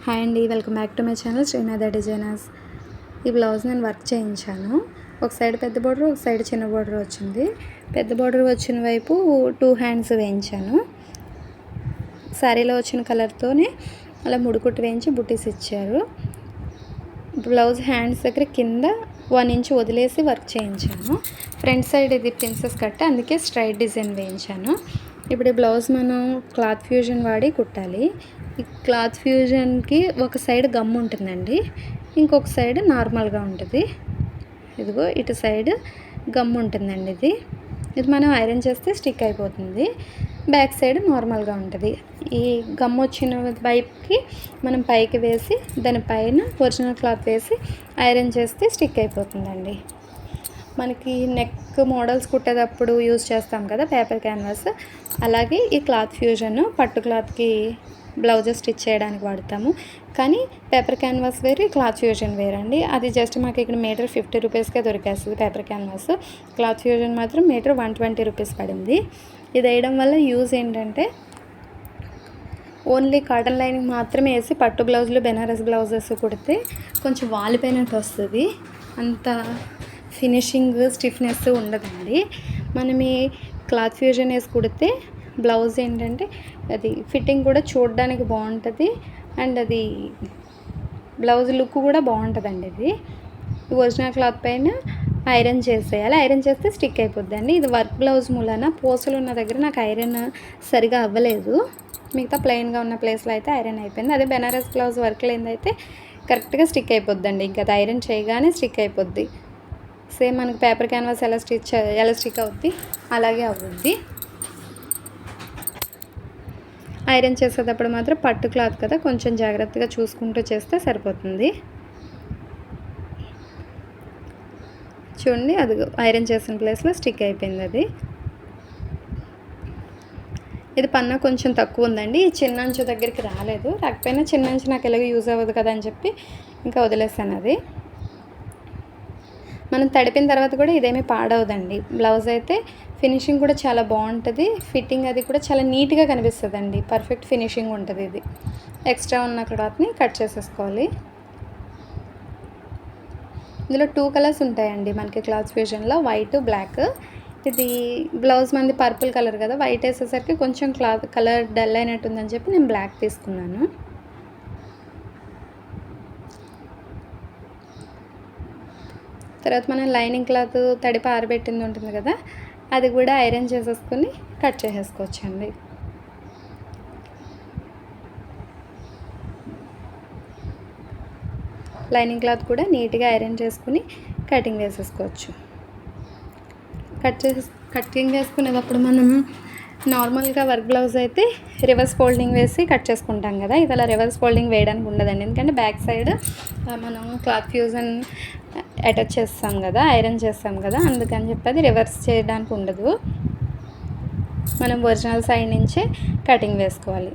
Hi అండి, welcome back to my channel Srinatha designers. ఈ blouse నేను వర్క్ చేయించాను. ఒక సైడ్ పెద్ద బోర్డర్, ఒక సైడ్ చిన్న బోర్డర్ వచ్చింది. పెద్ద బోర్డర్ వచ్చిన వైపు 2 హ్యాండ్స్ వేయించాను. శారీలో వచ్చిన కలర్తోనే అలా ముడుకుట్టు వేయించి బుట్టీస్ ఇచ్చారు. బ్లౌజ్ హ్యాండ్స్ దగ్గర కింద 1 ఇంచ్ వదిలేసి వర్క్ చేయించాను. ఫ్రంట్ సైడ్ ఇది ప్రిన్సెస్ కట్, అందుకే స్ట్రైట్ డిజైన్ వేయించాను. ఇప్పుడు ఈ బ్లౌజ్ మనం క్లాత్ ఫ్యూజన్ వాడి కుట్టాలి. ఈ క్లాత్ ఫ్యూజన్కి ఒక సైడ్ గమ్ ఉంటుందండి, ఇంకొక సైడ్ నార్మల్గా ఉంటుంది. ఇదిగో ఇటు సైడ్ గమ్ ఉంటుందండి. ఇది మనం ఐరన్ చేస్తే స్టిక్ అయిపోతుంది. బ్యాక్ సైడ్ నార్మల్గా ఉంటుంది. ఈ గమ్ వచ్చిన వైపుకి మనం పైకి వేసి దానిపైన ఒరిజినల్ క్లాత్ వేసి ఐరన్ చేస్తే స్టిక్ అయిపోతుందండి. మనకి నెక్ మోడల్స్ కుట్టేటప్పుడు యూజ్ చేస్తాం కదా పేపర్ క్యాన్వాస్, అలాగే ఈ క్లాత్ ఫ్యూజన్ పట్టు క్లాత్కి బ్లౌజెస్ స్టిచ్ చేయడానికి వాడతాము. కానీ పేపర్ క్యాన్వాస్ వేరు, క్లాత్ ఫ్యూజన్ వేరండి. అది జస్ట్ మాకు ఇక్కడ మీటర్ 50 రూపీస్కే దొరికేస్తుంది పేపర్ క్యాన్వాస్. క్లాత్ ఫ్యూజన్ మాత్రం మీటర్ 120 రూపీస్ పడింది. ఇది వేయడం వల్ల యూజ్ ఏంటంటే ఓన్లీ కాటన్ లైనింగ్ మాత్రమే వేసి పట్టు బ్లౌజులు, బెనారస్ బ్లౌజెస్ కుడితే కొంచెం వాలిపోయినట్టు వస్తుంది. అంత ఫినిషింగ్ స్టిఫ్నెస్ ఉండదండి. మనం ఈ క్లాత్ ఫ్యూజన్ వేసి కుడితే బ్లౌజ్ ఏంటంటే అది ఫిట్టింగ్ కూడా చూడడానికి బాగుంటుంది, అండ్ అది బ్లౌజ్ లుక్ కూడా బాగుంటుందండి. ఇది ఒరిజినల్ క్లాత్ పైన ఐరన్ చేసేయాలి. ఐరన్ చేస్తే స్టిక్ అయిపోద్దండి. ఇది వర్క్ బ్లౌజ్ మూలన పూసలు ఉన్న దగ్గర నాకు ఐరన్ సరిగా అవ్వలేదు. మిగతా ప్లెయిన్గా ఉన్న ప్లేస్లో అయితే ఐరన్ అయిపోయింది. అదే బెనారస్ బ్లౌజ్ వర్క్ లేనిదైతే కరెక్ట్గా స్టిక్ అయిపోద్దండి. ఇంకా అది ఐరన్ చేయగానే స్టిక్ అయిపోద్ది. సేమ్ మనకి పేపర్ క్యాన్వాస్ ఎలా స్టిక్ అవుద్ది అలాగే అవుద్ది. ఐరన్ చేసేటప్పుడు మాత్రం పట్టు క్లాత్ కదా, కొంచెం జాగ్రత్తగా చూసుకుంటూ చేస్తే సరిపోతుంది. చూడండి, అది ఐరన్ చేసిన ప్లేస్లో స్టిక్ అయిపోయింది. ఇది పన్నా కొంచెం తక్కువ ఉందండి. ఈ చిన్న అంచు దగ్గరికి రాకపోయినా చిన్న అంచు నాకు ఎలాగో యూజ్ అవ్వదు కదా అని చెప్పి ఇంకా వదిలేసాను. అది మనం తడిపిన తర్వాత కూడా ఇదేమీ పాడవదండి. బ్లౌజ్ అయితే ఫినిషింగ్ కూడా చాలా బాగుంటుంది. ఫిట్టింగ్ అది కూడా చాలా నీట్గా కనిపిస్తుందండి. పర్ఫెక్ట్ ఫినిషింగ్ ఉంటుంది. ఇది ఎక్స్ట్రా ఉన్న క్లాత్ని కట్ చేసేసుకోవాలి. ఇందులో 2 కలర్స్ ఉంటాయండి మనకి క్లాత్ ఫ్యూజన్లో, వైట్, బ్లాక్. ఇది బ్లౌజ్ మంది పర్పుల్ కలర్ కదా, వైట్ వేసేసరికి కొంచెం క్లాత్ కలర్ డల్ అయినట్టుందని చెప్పి నేను బ్లాక్ తీసుకున్నాను. తర్వాత మనం లైనింగ్ క్లాత్ తడిపి ఆరబెట్టింది ఉంటుంది కదా, అది కూడా ఐరన్ చేసేసుకొని కట్ చేసేసుకోవచ్చండి. లైనింగ్ క్లాత్ కూడా నీట్గా ఐరన్ చేసుకుని కటింగ్ వేసేసుకోవచ్చు. కటింగ్ వేసుకునేటప్పుడు మనం నార్మల్గా వర్క్ బ్లౌజ్ అయితే రివర్స్ ఫోల్డింగ్ వేసి కట్ చేసుకుంటాం కదా, ఇది అలా రివర్స్ ఫోల్డింగ్ వేయడానికి ఉండదండి. ఎందుకంటే బ్యాక్ సైడ్ మనం క్లాత్ ఫ్యూజన్ అటాచ్ చేస్తాం కదా, ఐరన్ చేస్తాం కదా, అందుకని చెప్పి అది రివర్స్ చేయడానికి ఉండదు. మనం ఒరిజినల్ సైడ్ నుంచే కటింగ్ వేసుకోవాలి.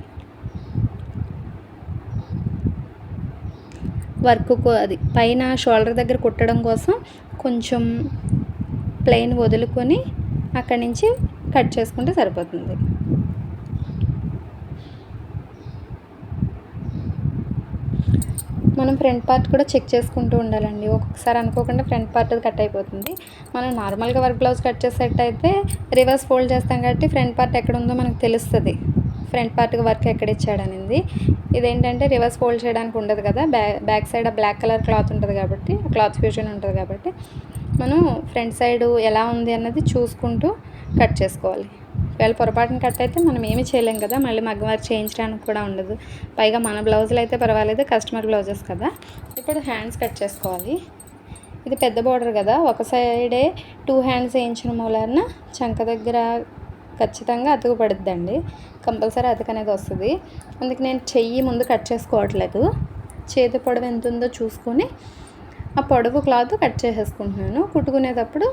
వర్క్ అది పైన షోల్డర్ దగ్గర కుట్టడం కోసం కొంచెం ప్లెయిన్ వదులుకొని అక్కడి నుంచి కట్ చేసుకుంటే సరిపోతుంది. మనం ఫ్రంట్ పార్ట్ కూడా చెక్ చేసుకుంటూ ఉండాలండి. ఒక్కొక్కసారి అనుకోకుండా ఫ్రంట్ పార్ట్ కట్ అయిపోతుంది. మనం నార్మల్గా వర్క్ బ్లౌజ్ కట్ చేసేటైతే రివర్స్ ఫోల్డ్ చేస్తాం కాబట్టి ఫ్రంట్ పార్ట్ ఎక్కడ ఉందో మనకు తెలుస్తుంది, ఫ్రంట్ పార్ట్కి వర్క్ ఎక్కడ ఇచ్చాడనేది. ఇదేంటంటే రివర్స్ ఫోల్డ్ చేయడానికి ఉండదు కదా, back side black colour cloth ఉంటుంది కాబట్టి, క్లాత్ ఫ్యూజన్ ఉంటుంది కాబట్టి మనం ఫ్రంట్ సైడ్ ఎలా ఉంది అన్నది చూసుకుంటూ కట్ చేసుకోవాలి. ఒకవేళ పొరపాటున కట్ అయితే మనం ఏమీ చేయలేం కదా, మళ్ళీ మగ్గం వర్క్ చేయించడానికి కూడా ఉండదు. పైగా మన బ్లౌజులు అయితే పర్వాలేదు, కస్టమర్ బ్లౌజెస్ కదా. ఇప్పుడు హ్యాండ్స్ కట్ చేసుకోవాలి. ఇది పెద్ద బోర్డర్ కదా, ఒక సైడే 2 హ్యాండ్స్ వేయించిన మూలన చంక దగ్గర ఖచ్చితంగా అతుకు పడుద్దండి. కంపల్సరీ అతుకు అనేది వస్తుంది. అందుకే నేను చెయ్యి ముందు కట్ చేసుకోవట్లేదు. చేతి పొడవు ఎంత ఉందో చూసుకొని ఆ పొడవు క్లాత్ కట్ చేసేసుకుంటున్నాను. కుట్టుకునేటప్పుడు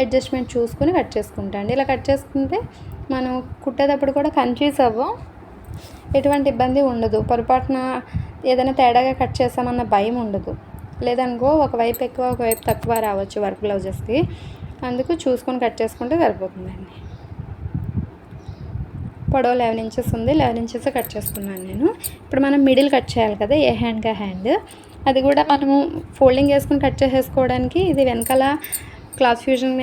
అడ్జస్ట్మెంట్ చూసుకొని కట్ చేసుకుంటాను. ఇలా కట్ చేసుకుంటే మనం కుట్టేటప్పుడు కూడా కన్ఫ్యూజ్ అవ్వం, ఎటువంటి ఇబ్బంది ఉండదు. పొరపాటున ఏదైనా తేడాగా కట్ చేసామన్న భయం ఉండదు. లేదనుకో ఒకవైపు ఎక్కువ ఒకవైపు తక్కువ రావచ్చు వర్క్ బ్లౌజెస్కి. అందుకు చూసుకొని కట్ చేసుకుంటే సరిపోతుందండి. పొడవు 11 ఇంచెస్ ఉంది, 11 ఇంచెస్ కట్ చేసుకున్నాను నేను. ఇప్పుడు మనం మిడిల్ కట్ చేయాలి కదా, ఏ హ్యాండ్గా హ్యాండ్. అది కూడా మనము ఫోల్డింగ్ వేసుకుని కట్ చేసేసుకోవడానికి ఇది వెనకాల క్లాత్ ఫ్యూజన్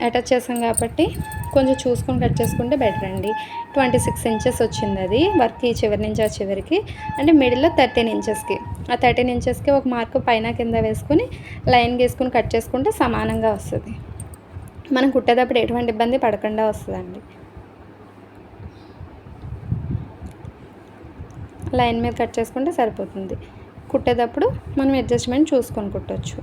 అటాచ్ చేసాం కాబట్టి కొంచెం చూసుకొని కట్ చేసుకుంటే బెటర్ అండి. 26 ఇంచెస్ వచ్చింది అది వర్క్, ఈ చివరి నుంచి ఆ చివరికి. అంటే మిడిల్లో 13 ఇంచెస్కి, ఆ 13 ఇంచెస్కి ఒక మార్క్ పైన కింద వేసుకొని లైన్ గీసుకొని కట్ చేసుకుంటే సమానంగా వస్తుంది. మనం కుట్టేటప్పుడు ఎటువంటి ఇబ్బంది పడకుండా వస్తుందండి. లైన్ మీద కట్ చేసుకుంటే సరిపోతుంది. కుట్టేటప్పుడు మనం అడ్జస్ట్మెంట్ చూసుకొని కుట్టచ్చు.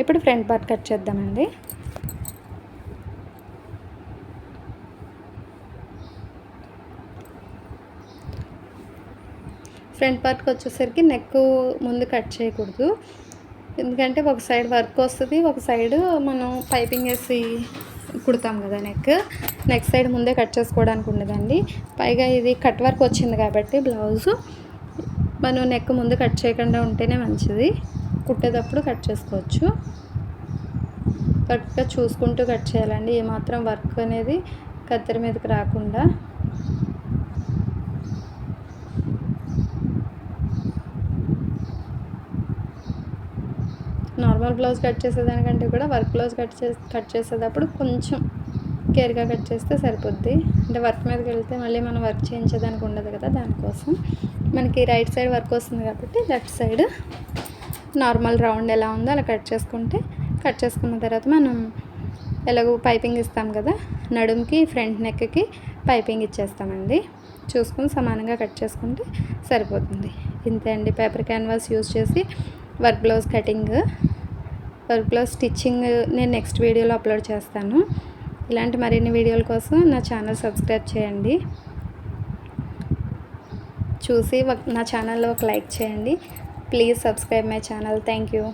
ఇప్పుడు ఫ్రంట్ పార్ట్ కట్ చేద్దామండి. ఫ్రంట్ పార్ట్కి వచ్చేసరికి నెక్ ముందు కట్ చేయకూడదు, ఎందుకంటే ఒక సైడ్ వర్క్ వస్తుంది, ఒక సైడ్ మనం పైపింగ్ వేసి కుడతాం కదా. నెక్ సైడ్ ముందే కట్ చేసుకోవడానికి ఉండదండి. పైగా ఇది కట్ వర్క్ వచ్చింది కాబట్టి బ్లౌజు మనం నెక్ ముందు కట్ చేయకుండా ఉంటేనే మంచిది. కుట్టేటప్పుడు కట్ చేసుకోవచ్చు. కరెక్ట్గా చూసుకుంటూ కట్ చేయాలండి, ఏమాత్రం వర్క్ అనేది కత్తెర మీదకి రాకుండా. నార్మల్ బ్లౌజ్ కట్ చేసేదానికంటే కూడా వర్క్ బ్లౌజ్ కట్ చేసేటప్పుడు కొంచెం కేర్గా కట్ చేస్తే సరిపోద్ది. అంటే వర్క్ మీదకి వెళ్తే మళ్ళీ మనం వర్క్ చేయించేదానికి ఉండదు కదా, దానికోసం. మనకి రైట్ సైడ్ వర్క్ వస్తుంది కాబట్టి లెఫ్ట్ సైడ్ నార్మల్ రౌండ్ ఎలా ఉందో అలా కట్ చేసుకున్న తర్వాత మనం ఎలాగో పైపింగ్ ఇస్తాం కదా, నడుముకి ఫ్రంట్ నెక్కి పైపింగ్ ఇచ్చేస్తామండి. చూసుకొని సమానంగా కట్ చేసుకుంటే సరిపోతుంది. ఇంతే అండి, పేపర్ క్యాన్వాస్ యూజ్ చేసి work blouse cutting, work blouse stitching నేను నెక్స్ట్ వీడియోలో అప్లోడ్ చేస్తాను. ఇలాంటి మరిన్ని వీడియోల కోసం నా ఛానల్ సబ్స్క్రైబ్ చేయండి. చూసి నా ఛానల్లో ఒక లైక్ చేయండి. Please subscribe my channel. Thank you.